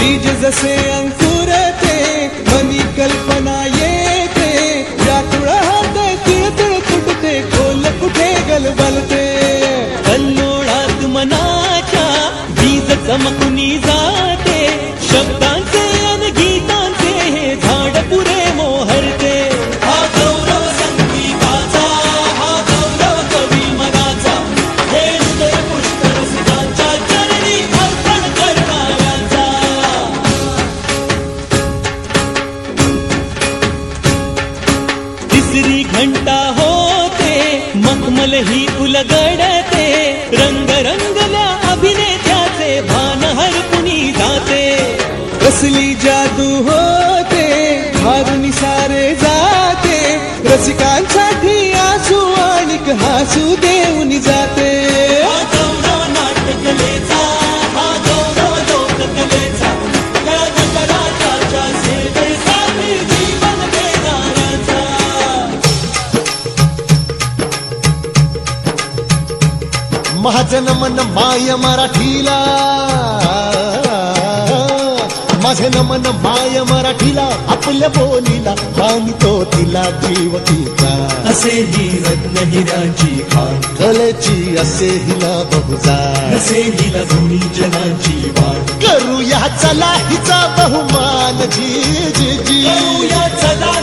बीज जसे अंकुरते मनी कल्पना येते व्याकुळ हात तिळतिळ तुटते खोल कुठे गलबलते कल्लोळात मनाच्या बीज चमकुनी जाते शब्दांचे अन गीतांचे हे झाड पुरे मोहरते हा गौरव संगीताचा हा गौरव कवी मनाचा हे हृदय पुष्कर सुधांच्या चरणी अर्पण करणाऱ्यांचा तिसरी घंटा होते मखमल ही उलगडते रंग रंगल्या अभिनेत्याचे भान हरपुनी जाते कसली जादू होते हारुनी सारे जाते रसिकांसाठी आसू आणिक हासू देऊन जाते हा गौरव नाट्यकलेचा हा गौरव लोककलेचा कलाकाराच्या सेवेसाठी जीवन देणाऱ्याचा महाजन मन माय मराठीला माझे नमन माय मराठीला आपल्या बोलीला मानितो तिला जीव तिचा असे ही रत्न हिराची खाण कलेची असे हिला बहुजार असे हिला गुणी जनाची वाट करूया चला हिचा बहुमान जी जी जी करूया चला